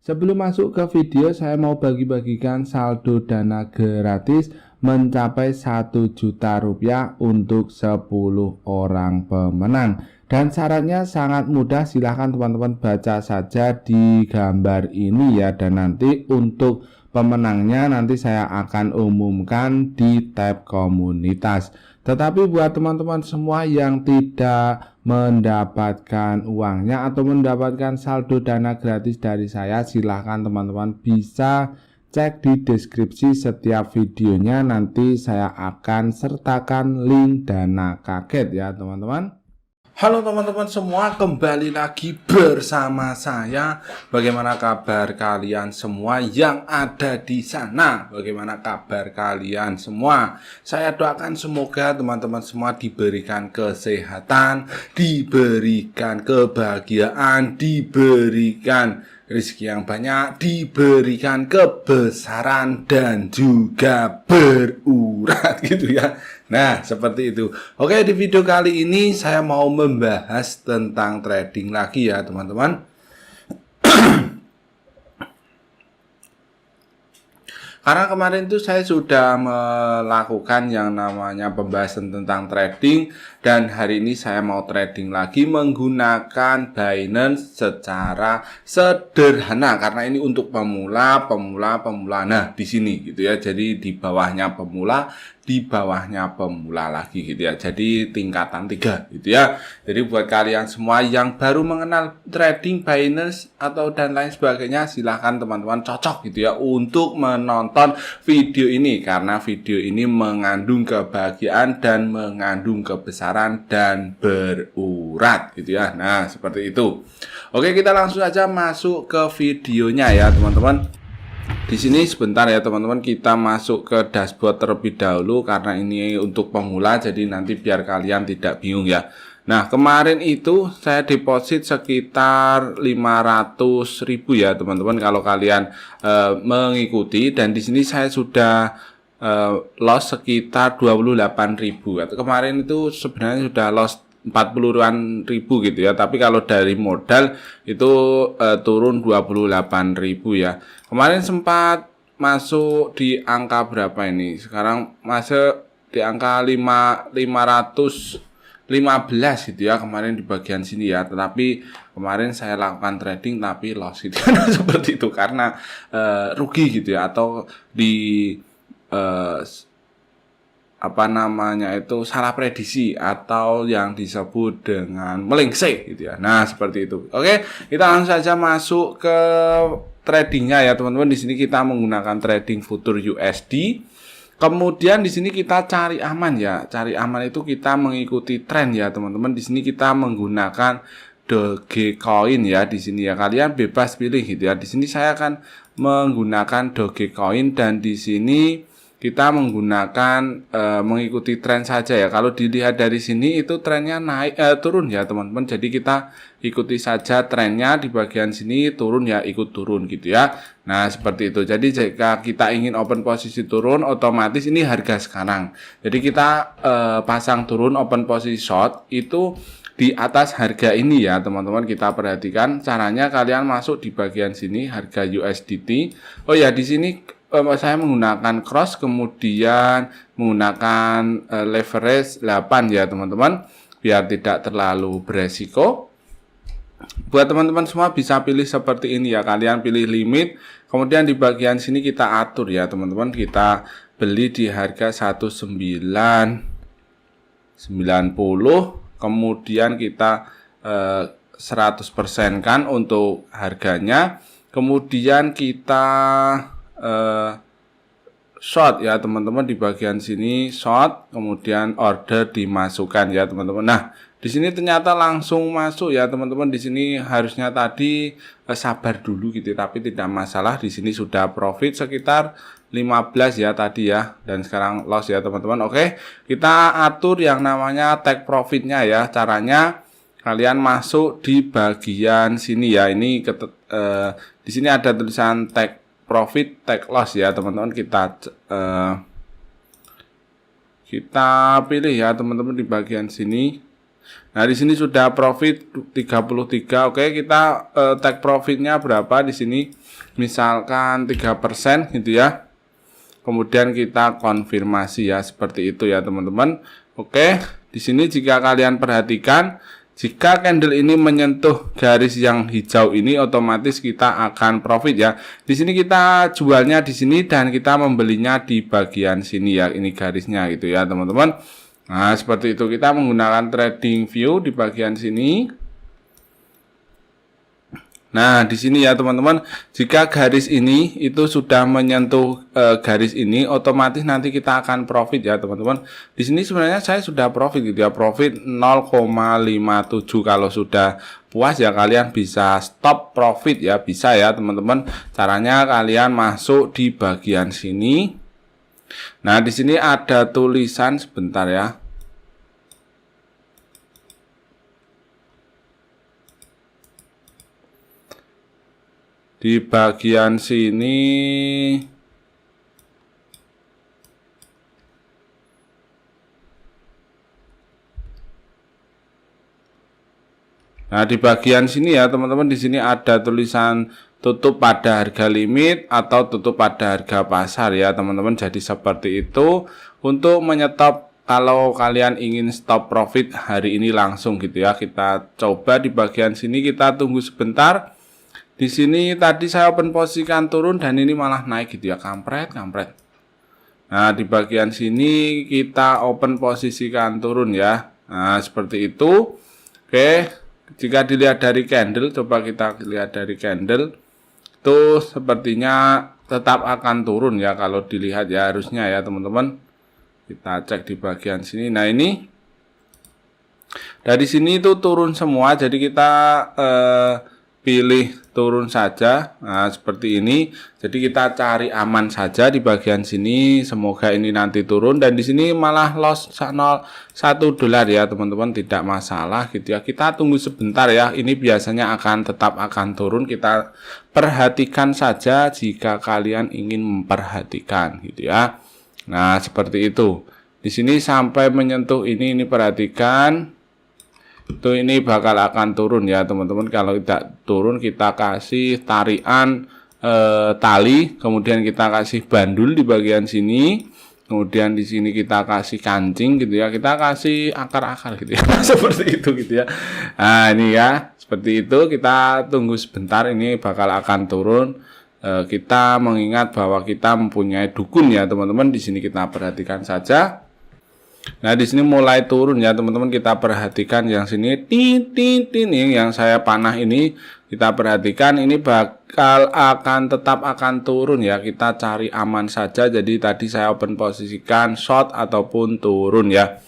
Sebelum masuk ke video, saya mau bagi-bagikan saldo dana gratis mencapai 1 juta rupiah untuk 10 orang pemenang. Dan syaratnya sangat mudah, silahkan teman-teman baca saja di gambar ini ya. Dan nanti untuk pemenangnya nanti saya akan umumkan di tab komunitas. Tetapi buat teman-teman semua yang tidak mendapatkan uangnya atau mendapatkan saldo dana gratis dari saya, silahkan teman-teman bisa cek di deskripsi setiap videonya. Nanti saya akan sertakan link dana kaget ya teman-teman. Halo teman-teman semua, kembali lagi bersama saya. Bagaimana kabar kalian semua yang ada di sana? Bagaimana kabar kalian semua? Saya doakan semoga teman-teman semua diberikan kesehatan, diberikan kebahagiaan, diberikan rezeki yang banyak, diberikan kebesaran dan juga berurat gitu ya. Nah, seperti itu. Oke, di video kali ini saya mau membahas tentang trading lagi ya, teman-teman. Karena kemarin itu saya sudah melakukan yang namanya pembahasan tentang trading, dan hari ini saya mau trading lagi menggunakan Binance secara sederhana karena ini untuk pemula. Nah, di sini gitu ya. Jadi di bawahnya pemula, di bawahnya pemula lagi gitu ya. Jadi tingkatan 3 gitu ya. Jadi buat kalian semua yang baru mengenal trading Binance atau dan lain sebagainya, silahkan teman-teman cocok gitu ya untuk menonton video ini, karena video ini mengandung kebahagiaan dan mengandung kebesaran dan berurat gitu ya. Nah, seperti itu. Oke, kita langsung aja masuk ke videonya ya teman-teman. Di sini sebentar ya teman-teman, kita masuk ke dashboard terlebih dahulu karena ini untuk pemula, jadi nanti biar kalian tidak bingung ya. Nah, kemarin itu saya deposit sekitar 500.000 ya teman-teman kalau kalian mengikuti, dan di sini saya sudah loss sekitar 28.000. Atau kemarin itu sebenarnya sudah loss 40-an ribu gitu ya, tapi kalau dari modal itu turun 28.000 ya. Kemarin sempat masuk di angka berapa ini? Sekarang masuk di angka 515 gitu ya kemarin di bagian sini ya. Tetapi kemarin saya lakukan trading tapi loss gitu ya. Seperti itu karena rugi gitu ya, atau di salah prediksi atau yang disebut dengan melengsek gitu ya. Nah, seperti itu. Oke, kita langsung saja masuk ke tradingnya ya teman-teman. Di sini kita menggunakan trading future USD. Kemudian di sini kita cari aman ya. Cari aman itu kita mengikuti tren ya teman-teman. Di sini kita menggunakan Dogecoin ya. Di sini ya kalian bebas pilih gitu ya. Di sini saya akan menggunakan Dogecoin, dan di sini kita menggunakan mengikuti tren saja ya. Kalau dilihat dari sini itu trennya naik turun ya teman-teman. Jadi kita ikuti saja trennya, di bagian sini turun ya ikut turun gitu ya. Nah, seperti itu. Jadi jika kita ingin open posisi turun, otomatis ini harga sekarang. Jadi kita pasang turun open posisi short itu di atas harga ini ya teman-teman. Kita perhatikan caranya, kalian masuk di bagian sini harga USDT. Oh ya, di sini saya menggunakan cross, kemudian menggunakan leverage 8 ya teman-teman, biar tidak terlalu beresiko. Buat teman-teman semua bisa pilih seperti ini ya, kalian pilih limit, kemudian di bagian sini kita atur ya teman-teman. Kita beli di harga 1990, kemudian kita 100% kan untuk harganya, kemudian kita short ya teman-teman. Di bagian sini short, kemudian order dimasukkan ya teman-teman. Nah, di sini ternyata langsung masuk ya teman-teman. Di sini harusnya tadi sabar dulu gitu, tapi tidak masalah. Di sini sudah profit sekitar 15 ya tadi ya, dan sekarang loss ya teman-teman. Oke, kita atur yang namanya take profitnya ya. Caranya kalian masuk di bagian sini ya. Ini di sini ada tulisan take profit, take loss ya teman-teman. Kita pilih ya teman-teman di bagian sini. Nah, di sini sudah profit 33. Oke, kita take profitnya berapa di sini? Misalkan 3% gitu ya. Kemudian kita konfirmasi ya, seperti itu ya, teman-teman. Oke, di sini jika kalian perhatikan, jika candle ini menyentuh garis yang hijau ini, otomatis kita akan profit ya. Di sini kita jualnya di sini dan kita membelinya di bagian sini ya. Ini garisnya gitu ya, teman-teman. Nah, seperti itu kita menggunakan trading view di bagian sini. Nah, di sini ya, teman-teman, jika garis ini itu sudah menyentuh garis ini, otomatis nanti kita akan profit ya, teman-teman. Di sini sebenarnya saya sudah profit gitu ya, profit 0,57. Kalau sudah puas ya kalian bisa stop profit ya, bisa ya, teman-teman. Caranya kalian masuk di bagian sini. Nah, di sini ada tulisan sebentar ya. Di bagian sini Nah, di bagian sini ya, teman-teman, di sini ada tulisan tutup pada harga limit atau tutup pada harga pasar ya, teman-teman. Jadi seperti itu untuk menyetop kalau kalian ingin stop profit hari ini langsung gitu ya. Kita coba di bagian sini, kita tunggu sebentar. Di sini tadi saya open posisikan turun dan ini malah naik gitu ya, kampret. Nah, di bagian sini kita open posisikan turun ya. Nah, seperti itu. Oke, jika dilihat dari candle, coba kita lihat dari candle, itu sepertinya tetap akan turun ya kalau dilihat ya, harusnya ya, teman-teman. Kita cek di bagian sini. Nah, ini dari sini itu turun semua, jadi kita pilih turun saja. Nah, seperti ini. Jadi kita cari aman saja di bagian sini. Semoga ini nanti turun dan di sini malah loss 1 dolar ya, teman-teman, tidak masalah gitu ya. Kita tunggu sebentar ya. Ini biasanya tetap akan turun. Kita perhatikan saja jika kalian ingin memperhatikan gitu ya. Nah, seperti itu. Di sini sampai menyentuh ini perhatikan. Itu ini bakal akan turun ya, teman-teman. Kalau tidak turun kita kasih tarian tali, kemudian kita kasih bandul di bagian sini, kemudian di sini kita kasih kancing gitu ya, kita kasih akar-akar gitu ya. Seperti itu gitu ya. Nah, ini ya, seperti itu. Kita tunggu sebentar, ini bakal akan turun. Kita mengingat bahwa kita mempunyai dukun ya, teman-teman. Di sini kita perhatikan saja. Nah, di sini mulai turun ya, teman-teman. Kita perhatikan yang sini tin yang saya panah ini, kita perhatikan ini bakal tetap akan turun ya. Kita cari aman saja. Jadi tadi saya open posisikan short ataupun turun ya.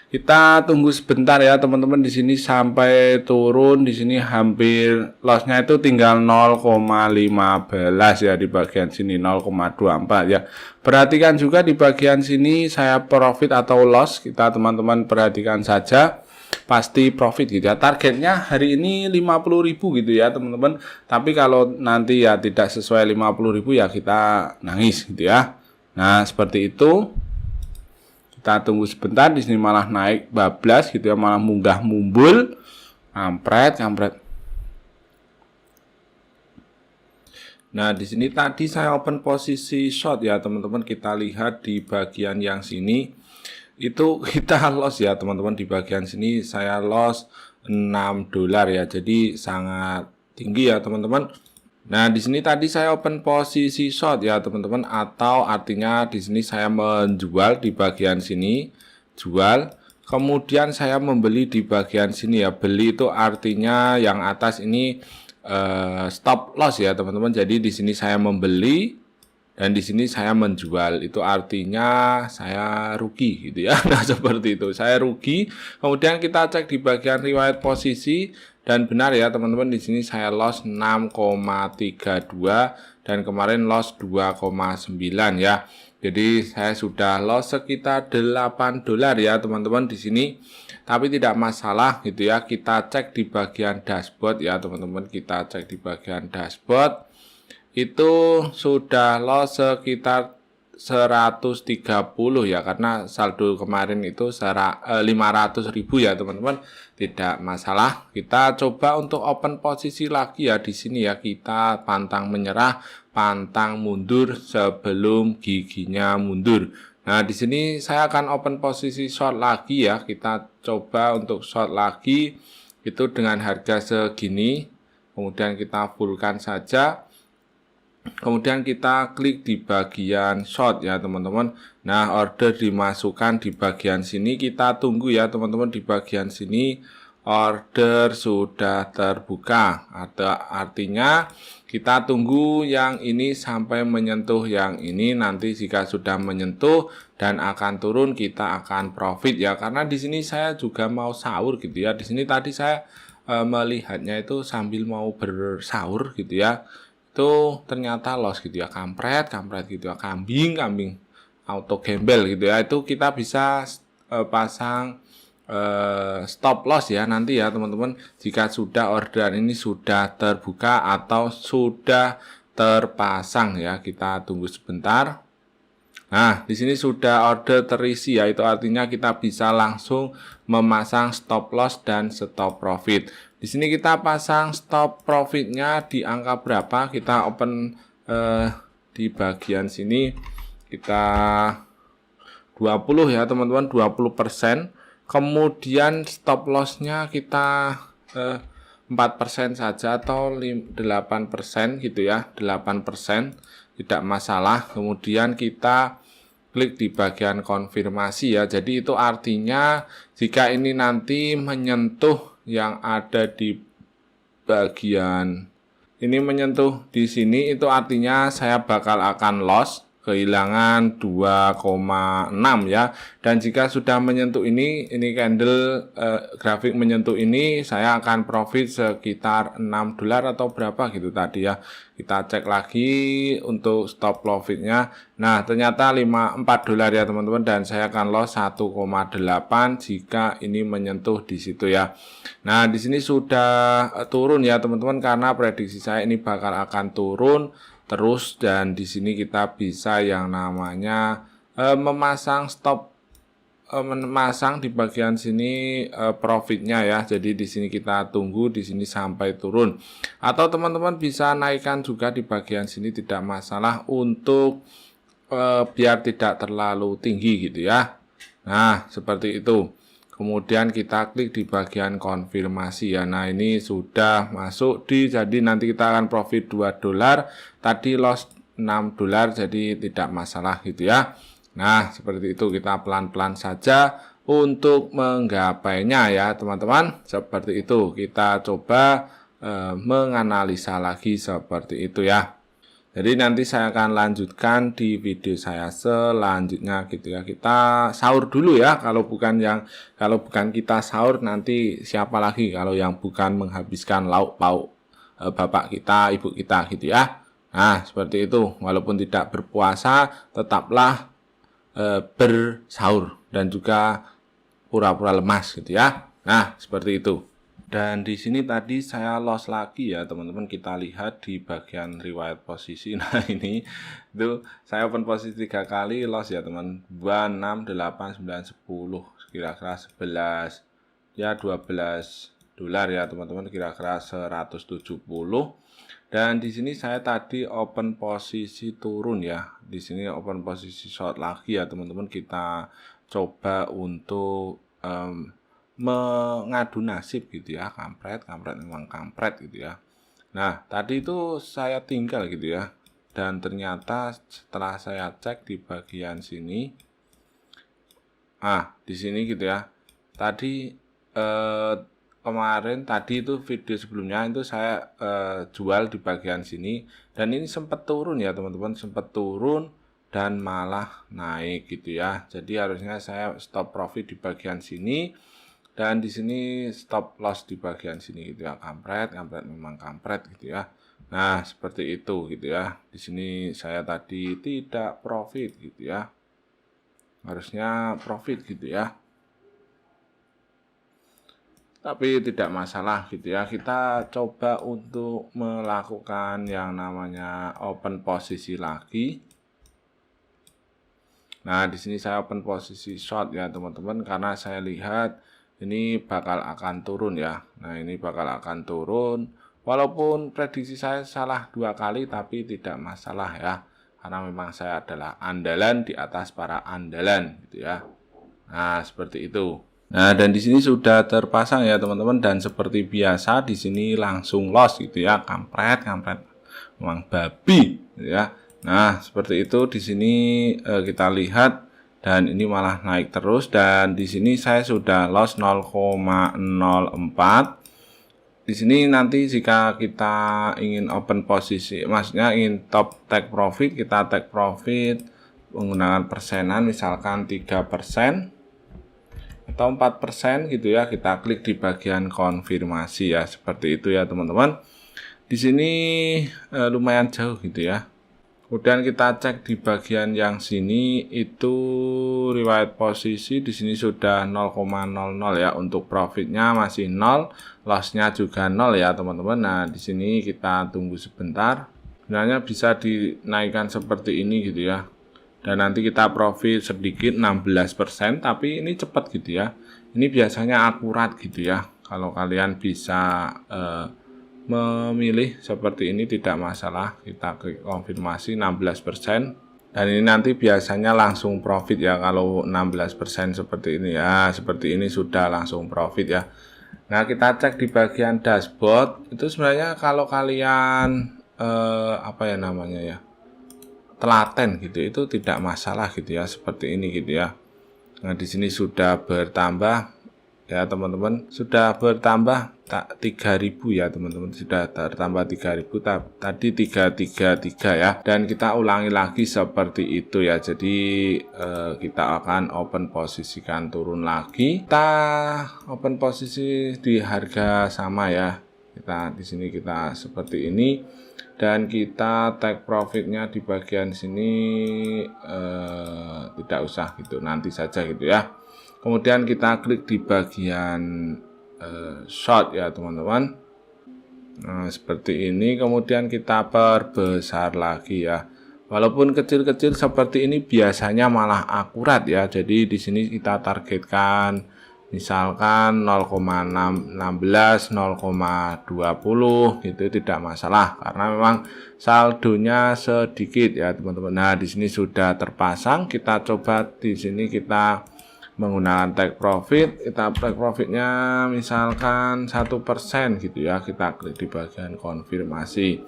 Kita tunggu sebentar ya, teman-teman. Di sini sampai turun, di sini hampir lossnya itu tinggal 0,15 ya, di bagian sini 0,24 ya. Perhatikan juga di bagian sini saya profit atau loss, kita teman-teman perhatikan saja. Pasti profit gitu ya. Targetnya hari ini 50.000 gitu ya, teman-teman. Tapi kalau nanti ya tidak sesuai 50.000 ya kita nangis gitu ya. Nah, seperti itu. Kita tunggu sebentar, di sini malah naik bablas gitu ya, malah munggah mumbul, kampret. Nah, di sini tadi saya open posisi short ya, teman-teman. Kita lihat di bagian yang sini itu kita loss ya, teman-teman. Di bagian sini saya loss 6 dolar ya. Jadi sangat tinggi ya, teman-teman. Nah, di sini tadi saya open posisi short ya, teman-teman, atau artinya di sini saya menjual di bagian sini, jual. Kemudian saya membeli di bagian sini ya. Beli itu artinya yang atas ini stop loss ya, teman-teman. Jadi di sini saya membeli dan di sini saya menjual. Itu artinya saya rugi gitu ya. Nah, seperti itu. Saya rugi. Kemudian kita cek di bagian riwayat posisi. Dan benar ya, teman-teman, di sini saya loss 6,32 dan kemarin loss 2,9 ya. Jadi saya sudah loss sekitar 8 dolar ya, teman-teman, di sini. Tapi tidak masalah gitu ya. Kita cek di bagian dashboard ya, teman-teman. Kita cek di bagian dashboard. Itu sudah loss sekitar 130 ya, karena saldo kemarin itu 500.000 ya teman-teman, tidak masalah. Kita coba untuk open posisi lagi ya di sini ya, kita pantang menyerah, pantang mundur sebelum giginya mundur. Nah, di sini saya akan open posisi short lagi ya, kita coba untuk short lagi itu dengan harga segini, kemudian kita fullkan saja. Kemudian kita klik di bagian short ya teman-teman. Nah, order dimasukkan di bagian sini, kita tunggu ya teman-teman. Di bagian sini order sudah terbuka. Artinya kita tunggu yang ini sampai menyentuh yang ini. Nanti jika sudah menyentuh dan akan turun, kita akan profit ya. Karena di sini saya juga mau sahur gitu ya. Di sini tadi saya melihatnya itu sambil mau bersahur gitu ya, itu ternyata loss gitu ya, kampret gitu ya, kambing auto gembel gitu ya. Itu kita bisa pasang stop loss ya nanti ya teman-teman, jika sudah orderan ini sudah terbuka atau sudah terpasang ya. Kita tunggu sebentar. Nah, di sini sudah order terisi ya, itu artinya kita bisa langsung memasang stop loss dan stop profit. Di sini kita pasang stop profitnya di angka berapa? Kita open di bagian sini kita 20 ya teman-teman, 20%. Kemudian stop lossnya kita 4% saja atau 8% gitu ya, 8% tidak masalah. Kemudian kita klik di bagian konfirmasi ya. Jadi itu artinya jika ini nanti menyentuh yang ada di bagian ini, menyentuh di sini, itu artinya saya bakal akan loss, kehilangan 2,6 ya. Dan jika sudah menyentuh ini candle grafik menyentuh ini, saya akan profit sekitar $6 atau berapa gitu tadi ya. Kita cek lagi untuk stop profitnya. Nah, ternyata $4 ya teman-teman, dan saya akan loss 1,8 jika ini menyentuh di situ ya. Nah, di sini sudah turun ya teman-teman, karena prediksi saya ini bakal akan turun terus. Dan di sini kita bisa yang namanya memasang stop, memasang di bagian sini profitnya ya. Jadi di sini kita tunggu di sini sampai turun, atau teman-teman bisa naikkan juga di bagian sini, tidak masalah, untuk biar tidak terlalu tinggi gitu ya. Nah, seperti itu. Kemudian kita klik di bagian konfirmasi ya. Nah, ini sudah masuk jadi nanti kita akan profit $2, tadi loss $6, jadi tidak masalah gitu ya. Nah, seperti itu, kita pelan-pelan saja untuk menggapainya ya teman-teman. Seperti itu, kita coba menganalisa lagi seperti itu ya. Jadi nanti saya akan lanjutkan di video saya selanjutnya gitu ya. Kita sahur dulu ya. Kalau bukan kita sahur, nanti siapa lagi kalau yang bukan menghabiskan lauk pauk bapak kita, ibu kita gitu ya. Nah, seperti itu. Walaupun tidak berpuasa, tetaplah bersahur dan juga pura-pura lemas gitu ya. Nah, seperti itu. Dan di sini tadi saya loss lagi ya teman-teman. Kita lihat di bagian riwayat posisi. Nah, ini itu saya open posisi 3 kali loss ya teman. 2, 6, 8, 9, 10, kira-kira 11 ya, $12 ya teman-teman, kira-kira 170. Dan di sini saya tadi open posisi turun ya. Di sini open posisi short lagi ya teman-teman. Kita coba untuk mengadu nasib gitu ya. Kampret memang kampret gitu ya. Nah, tadi itu saya tinggal gitu ya. Dan ternyata setelah saya cek di bagian sini, di sini gitu ya. Tadi kemarin tadi itu video sebelumnya itu saya jual di bagian sini, dan ini sempat turun ya teman-teman, sempat turun dan malah naik gitu ya. Jadi harusnya saya stop profit di bagian sini, dan di sini stop loss di bagian sini gitu ya. Kampret memang kampret gitu ya. Nah, seperti itu gitu ya. Di sini saya tadi tidak profit gitu ya. Harusnya profit gitu ya. Tapi tidak masalah gitu ya. Kita coba untuk melakukan yang namanya open posisi lagi. Nah, di sini saya open posisi short ya teman-teman, karena saya lihat ini bakal akan turun ya. Nah, ini bakal akan turun. Walaupun prediksi saya salah 2 kali, tapi tidak masalah ya. Karena memang saya adalah andalan di atas para andalan gitu ya. Nah, seperti itu. Nah, dan di sini sudah terpasang ya teman-teman, dan seperti biasa di sini langsung loss gitu ya. Kampret, kampret. Memang babi gitu ya. Nah, seperti itu di sini kita lihat, dan ini malah naik terus, dan di sini saya sudah loss 0,04. Di sini nanti jika kita ingin open posisi, maksudnya ingin top take profit, kita take profit menggunakan persenan, misalkan 3% atau 4% gitu ya. Kita klik di bagian konfirmasi ya, seperti itu ya teman-teman. Di sini lumayan jauh gitu ya. Kemudian kita cek di bagian yang sini itu riwayat posisi, di sini sudah 0,00 ya, untuk profitnya masih 0, lossnya juga 0 ya teman-teman. Nah, di sini kita tunggu sebentar. Sebenarnya bisa dinaikkan seperti ini gitu ya. Dan nanti kita profit sedikit 16%, tapi ini cepat gitu ya. Ini biasanya akurat gitu ya. Kalau kalian bisa memilih seperti ini tidak masalah, kita klik konfirmasi 16%, dan ini nanti biasanya langsung profit ya kalau 16% seperti ini ya. Seperti ini sudah langsung profit ya. Nah, kita cek di bagian dashboard, itu sebenarnya kalau kalian apa ya namanya ya, telaten gitu, itu tidak masalah gitu ya, seperti ini gitu ya. Nah, di sini sudah bertambah ya teman-teman, sudah bertambah 3000 ya teman-teman, sudah bertambah 3000, tadi 333 ya, dan kita ulangi lagi seperti itu ya. Jadi kita akan open posisikan turun lagi, kita open posisi di harga sama ya. Kita di sini kita seperti ini, dan kita take profitnya di bagian sini tidak usah gitu, nanti saja gitu ya. Kemudian kita klik di bagian short ya teman-teman. Nah, seperti ini. Kemudian kita perbesar lagi ya. Walaupun kecil-kecil seperti ini biasanya malah akurat ya. Jadi di sini kita targetkan misalkan 0,16, 0,20 gitu, tidak masalah karena memang saldonya sedikit ya teman-teman. Nah, di sini sudah terpasang. Kita coba di sini kita menggunakan take profit, kita take profitnya misalkan 1% gitu ya. Kita klik di bagian konfirmasi.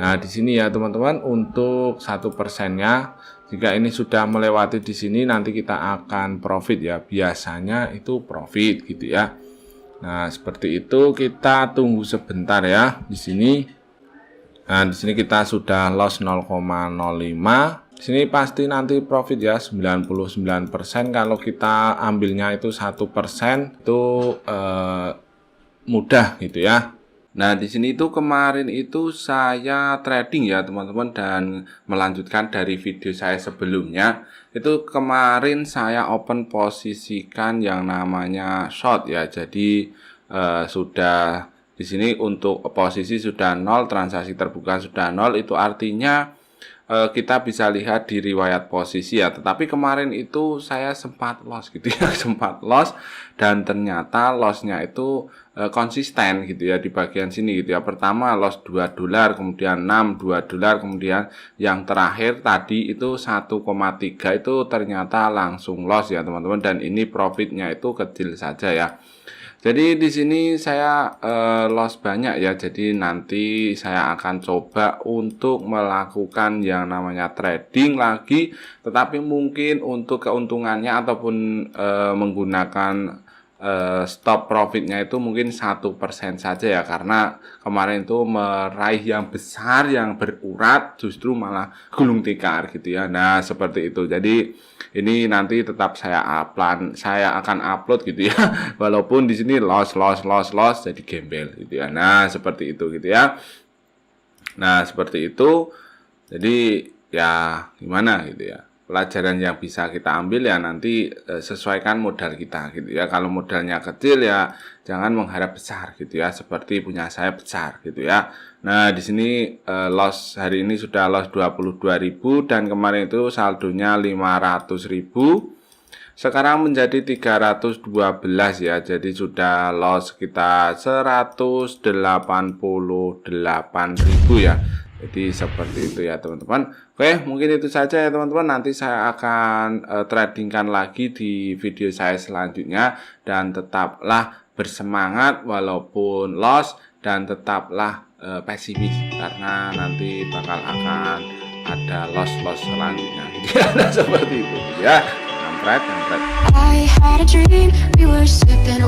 Nah, di sini ya teman-teman, untuk 1%-nya jika ini sudah melewati di sini, nanti kita akan profit ya, biasanya itu profit gitu ya. Nah, seperti itu, kita tunggu sebentar ya di sini. Nah, di sini kita sudah loss 0,05. Sini pasti nanti profit ya, 99%. Kalau kita ambilnya itu 1%, itu mudah gitu ya. Nah, di sini itu kemarin itu saya trading ya teman-teman, dan melanjutkan dari video saya sebelumnya. Itu kemarin saya open posisikan yang namanya short ya. Jadi sudah di sini untuk posisi sudah 0, transaksi terbuka sudah 0, itu artinya kita bisa lihat di riwayat posisi ya. Tetapi kemarin itu saya sempat loss gitu ya, sempat loss, dan ternyata lossnya itu konsisten gitu ya di bagian sini gitu ya. Pertama loss $2, kemudian 6, $2, kemudian yang terakhir tadi itu 1,3, itu ternyata langsung loss ya teman-teman, dan ini profitnya itu kecil saja ya. Jadi di sini saya loss banyak ya. Jadi nanti saya akan coba untuk melakukan yang namanya trading lagi, tetapi mungkin untuk keuntungannya ataupun menggunakan stop profitnya itu mungkin 1% saja ya, karena kemarin itu meraih yang besar, yang berurat, justru malah gulung tikar gitu ya. Nah, seperti itu. Jadi ini nanti tetap saya akan upload gitu ya. Walaupun di sini loss jadi gembel gitu ya. Nah, seperti itu gitu ya. Nah, seperti itu. Jadi ya gimana gitu ya. pelajaran yang bisa kita ambil ya nanti sesuaikan modal kita gitu ya. Kalau modalnya kecil ya jangan mengharap besar gitu ya, seperti punya saya besar gitu ya. Nah, di sini loss hari ini sudah loss 22.000 dan kemarin itu saldonya 500.000. Sekarang menjadi 312 ya. Jadi sudah loss sekitar 188.000 ya. Jadi seperti itu ya teman-teman. Oke, mungkin itu saja ya teman-teman. Nanti saya akan tradingkan lagi di video saya selanjutnya. Dan tetaplah bersemangat walaupun loss. Dan tetaplah pesimis. Karena nanti bakal akan ada loss-loss selanjutnya. Seperti itu ya. Kampret. I had a dream, we were sipping